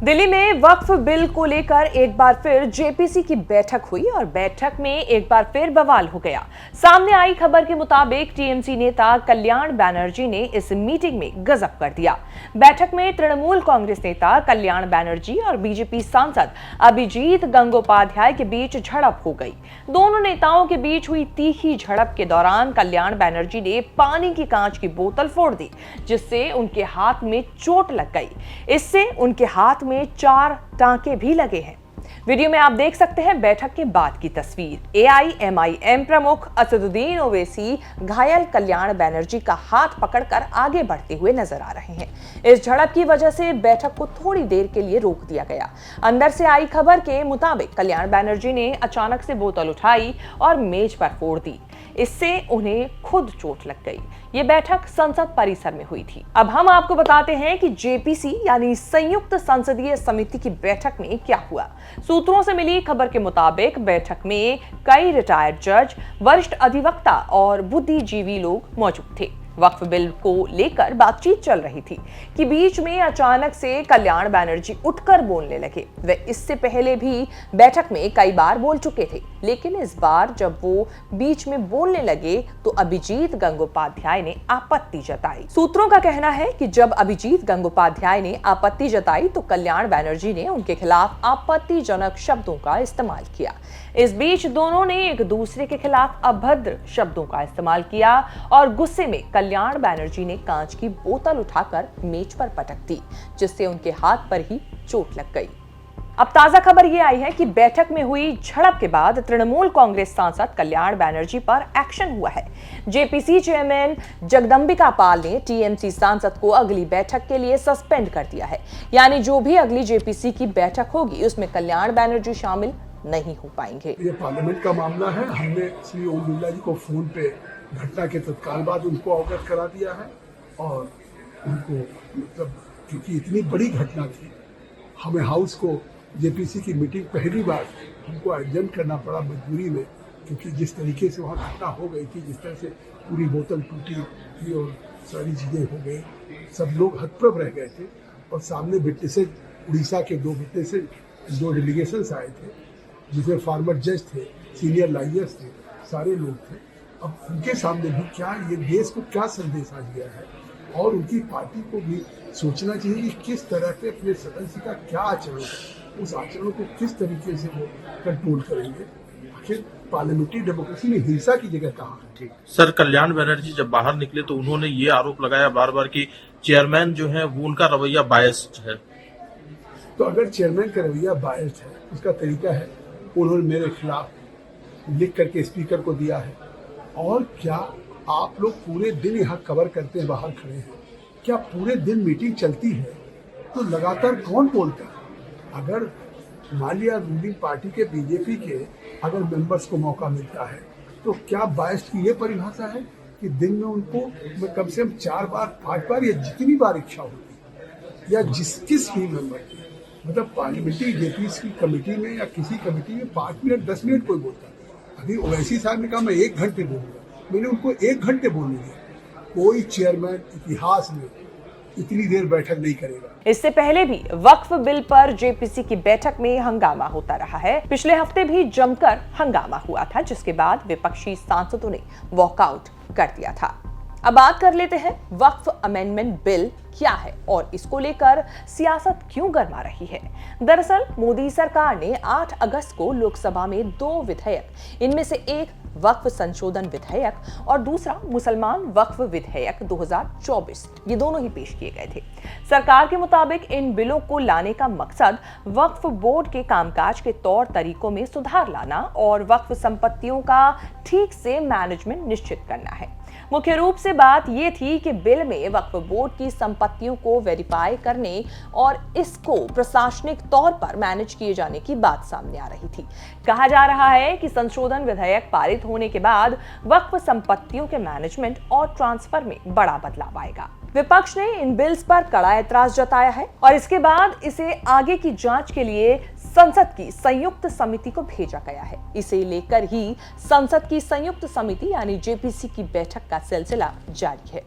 दिल्ली में वक्फ बिल को लेकर एक बार फिर जेपीसी की बैठक हुई और बैठक में एक बार फिर बवाल हो गया। सामने आई खबर के मुताबिक टीएमसी नेता कल्याण बनर्जी ने इस मीटिंग में गजब कर दिया। बैठक में तृणमूल कांग्रेस नेता कल्याण बनर्जी और बीजेपी सांसद अभिजीत गंगोपाध्याय के बीच झड़प हो गई। दोनों नेताओं के बीच हुई तीखी झड़प के दौरान कल्याण बनर्जी ने पानी की कांच की बोतल फोड़ दी, जिससे उनके हाथ में चोट लग गई। इससे उनके हाथ में 4 टांके भी लगे हैं। वीडियो में आप देख सकते हैं बैठक के बाद की तस्वीर। एआईएमआईएम प्रमुख असदुद्दीन ओवैसी घायल कल्याण बनर्जी का हाथ पकड़कर आगे बढ़ते हुए नजर आ रहे हैं। इस झड़प की वजह से बैठक को थोड़ी देर के लिए रोक दिया गया। अंदर से आई खबर के मुताबिक कल्याण बनर्जी ने अचानक से बोतल उठाई और मेज पर फोड़ दी। इससे उन्हें खुद चोट लग गई। ये बैठक संसद परिसर में हुई थी। अब हम आपको बताते हैं कि जेपीसी यानी संयुक्त संसदीय समिति की बैठक में क्या हुआ। सूत्रों से मिली खबर के मुताबिक बैठक में कई रिटायर्ड जज, वरिष्ठ अधिवक्ता और बुद्धिजीवी लोग मौजूद थे। वक्फ बिल को लेकर बातचीत चल रही थी कि बीच में अचानक से कल्याण बनर्जी उठकर बोलने लगे। वे इससे पहले भी बैठक में कई बार बोल चुके थे, लेकिन इस बार जब वो बीच में बोलने लगे तो अभिजीत गंगोपाध्याय ने आपत्ति जताई। सूत्रों का कहना है कि जब अभिजीत गंगोपाध्याय ने आपत्ति जताई तो कल्याण बनर्जी ने उनके खिलाफ आपत्तिजनक शब्दों का इस्तेमाल किया। इस बीच दोनों ने एक दूसरे के खिलाफ अभद्र शब्दों का इस्तेमाल किया और गुस्से में कल्याण बनर्जी ने कांच की बोतल उठाकर मेज पर पटक दी, जिससे उनके हाथ पर ही चोट लग गई। अब ताजा खबर ये आई है कि बैठक में हुई झड़प के बाद तृणमूल कांग्रेस सांसद कल्याण बनर्जी पर एक्शन हुआ है। जेपीसी चेयरमैन जगदंबिका पाल ने टीएमसी सांसद को अगली बैठक के लिए सस्पेंड कर दिया है। यानी जो भी अगली जेपीसी की बैठक होगी उसमें कल्याण बनर्जी शामिल नहीं हो पाएंगे। ये पार्लियामेंट का मामला है। हमने श्री ओम बिरला जी को फोन पे घटना के तत्काल बाद उनको अवगत करा दिया है और उनको मतलब क्योंकि इतनी बड़ी घटना थी, हमें हाउस को जेपीसी की मीटिंग पहली बार हमको एडजर्न करना पड़ा मजबूरी में, क्योंकि जिस तरीके से वहाँ घटना हो गई थी, जिस तरह से पूरी बोतल टूटी थी और सारी चीज़ें हो गई, सब लोग हतप्रभ रह गए थे। और सामने विटनेसेज, उड़ीसा के 2 विटनेसेज, 2 डेलीगेशंस आए थे जिसमें फार्मर जज थे, सीनियर लॉयर्स थे, सारे लोग थे। अब उनके सामने भी क्या ये देश को क्या संदेश आ गया है और उनकी पार्टी को भी सोचना चाहिए कि किस तरह से अपने सदस्य का क्या आचरण है, उस आचरण को किस तरीके से वो कंट्रोल करेंगे। आखिर पार्लियामेंट्री डेमोक्रेसी में हिंसा की जगह कहाँ है। ठीक सर, कल्याण बनर्जी जब बाहर निकले तो उन्होंने ये आरोप लगाया बार बार कि चेयरमैन जो है वो उनका रवैया बायस्ड है। तो अगर चेयरमैन का रवैया बायस्ड है, उसका तरीका है, उन्होंने मेरे खिलाफ लिख करके स्पीकर को दिया है। और क्या आप लोग पूरे दिन यहाँ कवर करते हैं, बाहर खड़े हैं, क्या पूरे दिन मीटिंग चलती है तो लगातार कौन बोलता है? अगर मान लिया रूलिंग पार्टी के बीजेपी के अगर मेंबर्स को मौका मिलता है तो क्या बायस्ड की ये परिभाषा है कि दिन में उनको कम से कम 4 बार 5 बार या जितनी बार इच्छा होती या किस भी मेंबर की, मतलब पार्लियामेंट्री जेपीसी की कमेटी में या किसी कमेटी में 5 मिनट 10 मिनट कोई बोलता है। अभी ओवैसी साहब ने कहा मैं 1 घंटे बोलूंगा, मैंने उनको 1 घंटे बोलने दिया। कोई चेयरमैन इतिहास में इतनी देर बैठक नहीं करेगा। इससे पहले भी वक्फ बिल पर जेपीसी की बैठक में हंगामा होता रहा है। पिछले हफ्ते भी जमकर हंगामा हुआ था, जिसके बाद विपक्षी सांसदों ने वॉकआउट कर दिया था। अब बात कर लेते हैं वक्फ अमेंडमेंट बिल क्या है और इसको लेकर सियासत क्यों गर्मा रही है। दरअसल मोदी सरकार ने 8 अगस्त को लोकसभा में 2 विधेयक, इनमें से एक वक्फ संशोधन विधेयक और दूसरा मुसलमान वक्फ विधेयक 2024, ये दोनों ही पेश किए गए थे। सरकार के मुताबिक इन बिलों को लाने का मकसद वक्फ बोर्ड के कामकाज के तौर तरीकों में सुधार लाना और वक्फ संपत्तियों का ठीक से मैनेजमेंट निश्चित करना है। मुख्य रूप से बात यह थी कि बिल में वक्फ बोर्ड की संपत्तियों को वेरीफाई करने और इसको प्रशासनिक तौर पर मैनेज किए जाने की बात सामने आ रही थी। कहा जा रहा है कि संशोधन विधेयक पारित होने के बाद वक्फ संपत्तियों के मैनेजमेंट और ट्रांसफर में बड़ा बदलाव आएगा। विपक्ष ने इन बिल्स पर कड़ा ऐतराज जताया है और इसके बाद इसे आगे की जांच के लिए संसद की संयुक्त समिति को भेजा गया है। इसे लेकर ही संसद की संयुक्त समिति यानी जेपीसी की बैठक का सिलसिला जारी है।